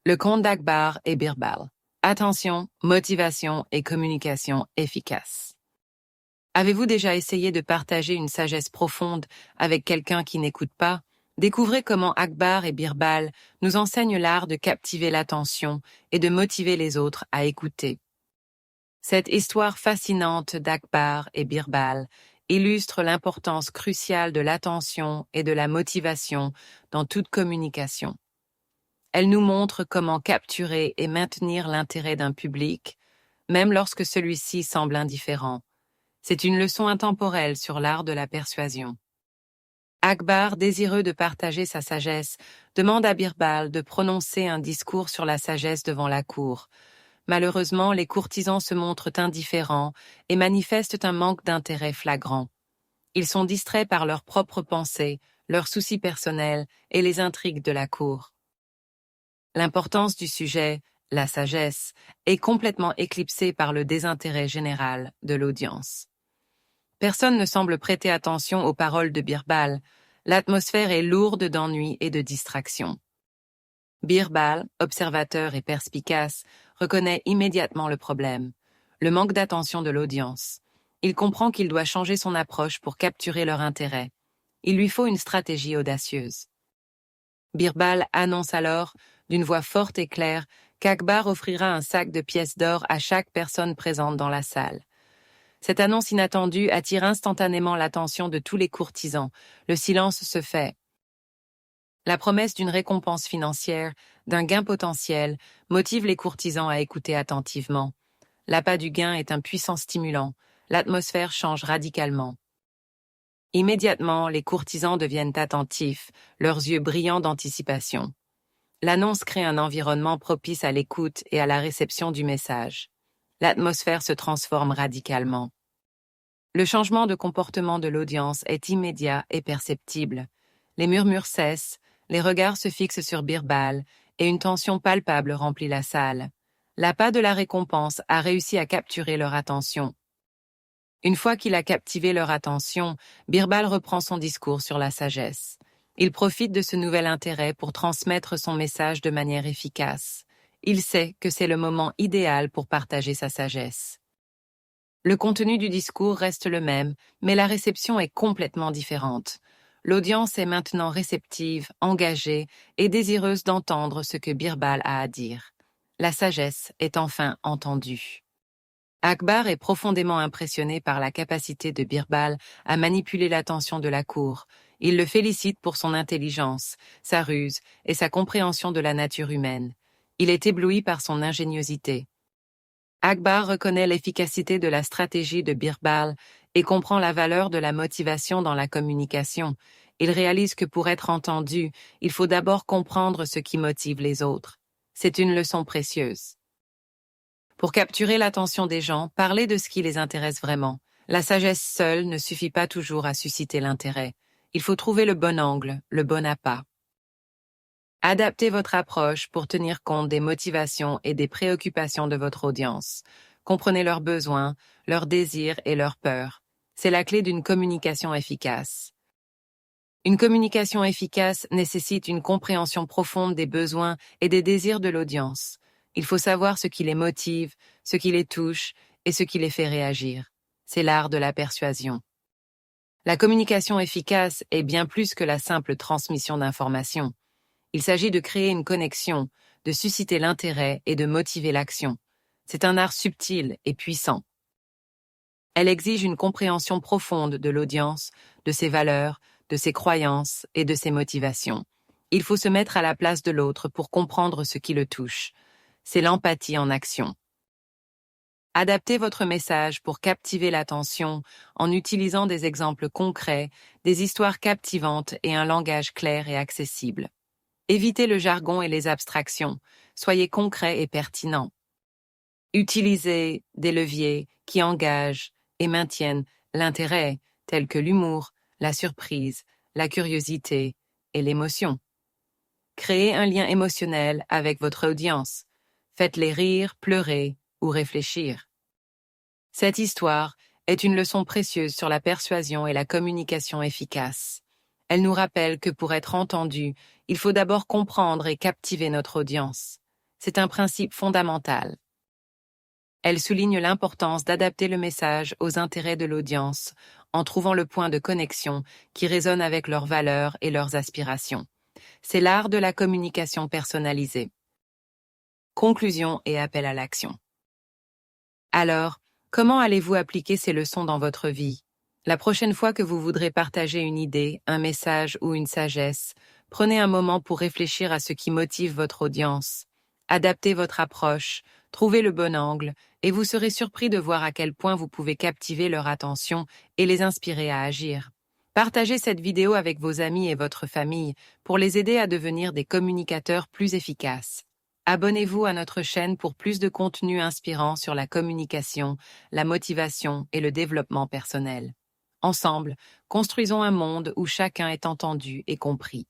Le conte d'Akbar et Birbal. Attention, motivation et communication efficace. Avez-vous déjà essayé de partager une sagesse profonde avec quelqu'un qui n'écoute pas? Découvrez comment Akbar et Birbal nous enseignent l'art de captiver l'attention et de motiver les autres à écouter. Cette histoire fascinante d'Akbar et Birbal illustre l'importance cruciale de l'attention et de la motivation dans toute communication. Elle nous montre comment capturer et maintenir l'intérêt d'un public, même lorsque celui-ci semble indifférent. C'est une leçon intemporelle sur l'art de la persuasion. Akbar, désireux de partager sa sagesse, demande à Birbal de prononcer un discours sur la sagesse devant la cour. Malheureusement, les courtisans se montrent indifférents et manifestent un manque d'intérêt flagrant. Ils sont distraits par leurs propres pensées, leurs soucis personnels et les intrigues de la cour. L'importance du sujet, la sagesse, est complètement éclipsée par le désintérêt général de l'audience. Personne ne semble prêter attention aux paroles de Birbal. L'atmosphère est lourde d'ennui et de distraction. Birbal, observateur et perspicace, reconnaît immédiatement le problème, le manque d'attention de l'audience. Il comprend qu'il doit changer son approche pour capturer leur intérêt. Il lui faut une stratégie audacieuse. Birbal annonce alors, d'une voix forte et claire, qu'Akbar offrira un sac de pièces d'or à chaque personne présente dans la salle. Cette annonce inattendue attire instantanément l'attention de tous les courtisans. Le silence se fait. La promesse d'une récompense financière, d'un gain potentiel, motive les courtisans à écouter attentivement. L'appât du gain est un puissant stimulant. L'atmosphère change radicalement. Immédiatement, les courtisans deviennent attentifs, leurs yeux brillants d'anticipation. L'annonce crée un environnement propice à l'écoute et à la réception du message. L'atmosphère se transforme radicalement. Le changement de comportement de l'audience est immédiat et perceptible. Les murmures cessent, les regards se fixent sur Birbal et une tension palpable remplit la salle. L'appât de la récompense a réussi à capturer leur attention. Une fois qu'il a captivé leur attention, Birbal reprend son discours sur la sagesse. Il profite de ce nouvel intérêt pour transmettre son message de manière efficace. Il sait que c'est le moment idéal pour partager sa sagesse. Le contenu du discours reste le même, mais la réception est complètement différente. L'audience est maintenant réceptive, engagée et désireuse d'entendre ce que Birbal a à dire. La sagesse est enfin entendue. Akbar est profondément impressionné par la capacité de Birbal à manipuler l'attention de la cour. Il le félicite pour son intelligence, sa ruse et sa compréhension de la nature humaine. Il est ébloui par son ingéniosité. Akbar reconnaît l'efficacité de la stratégie de Birbal et comprend la valeur de la motivation dans la communication. Il réalise que pour être entendu, il faut d'abord comprendre ce qui motive les autres. C'est une leçon précieuse. Pour capturer l'attention des gens, parlez de ce qui les intéresse vraiment. La sagesse seule ne suffit pas toujours à susciter l'intérêt. Il faut trouver le bon angle, le bon appât. Adaptez votre approche pour tenir compte des motivations et des préoccupations de votre audience. Comprenez leurs besoins, leurs désirs et leurs peurs. C'est la clé d'une communication efficace. Une communication efficace nécessite une compréhension profonde des besoins et des désirs de l'audience. Il faut savoir ce qui les motive, ce qui les touche et ce qui les fait réagir. C'est l'art de la persuasion. La communication efficace est bien plus que la simple transmission d'informations. Il s'agit de créer une connexion, de susciter l'intérêt et de motiver l'action. C'est un art subtil et puissant. Elle exige une compréhension profonde de l'audience, de ses valeurs, de ses croyances et de ses motivations. Il faut se mettre à la place de l'autre pour comprendre ce qui le touche. C'est l'empathie en action. Adaptez votre message pour captiver l'attention en utilisant des exemples concrets, des histoires captivantes et un langage clair et accessible. Évitez le jargon et les abstractions. Soyez concret et pertinent. Utilisez des leviers qui engagent et maintiennent l'intérêt, tels que l'humour, la surprise, la curiosité et l'émotion. Créez un lien émotionnel avec votre audience. Faites-les rire, pleurer ou réfléchir. Cette histoire est une leçon précieuse sur la persuasion et la communication efficace. Elle nous rappelle que pour être entendu, il faut d'abord comprendre et captiver notre audience. C'est un principe fondamental. Elle souligne l'importance d'adapter le message aux intérêts de l'audience en trouvant le point de connexion qui résonne avec leurs valeurs et leurs aspirations. C'est l'art de la communication personnalisée. Conclusion et appel à l'action. Alors, comment allez-vous appliquer ces leçons dans votre vie? La prochaine fois que vous voudrez partager une idée, un message ou une sagesse, prenez un moment pour réfléchir à ce qui motive votre audience. Adaptez votre approche, trouvez le bon angle, et vous serez surpris de voir à quel point vous pouvez captiver leur attention et les inspirer à agir. Partagez cette vidéo avec vos amis et votre famille pour les aider à devenir des communicateurs plus efficaces. Abonnez-vous à notre chaîne pour plus de contenu inspirant sur la communication, la motivation et le développement personnel. Ensemble, construisons un monde où chacun est entendu et compris.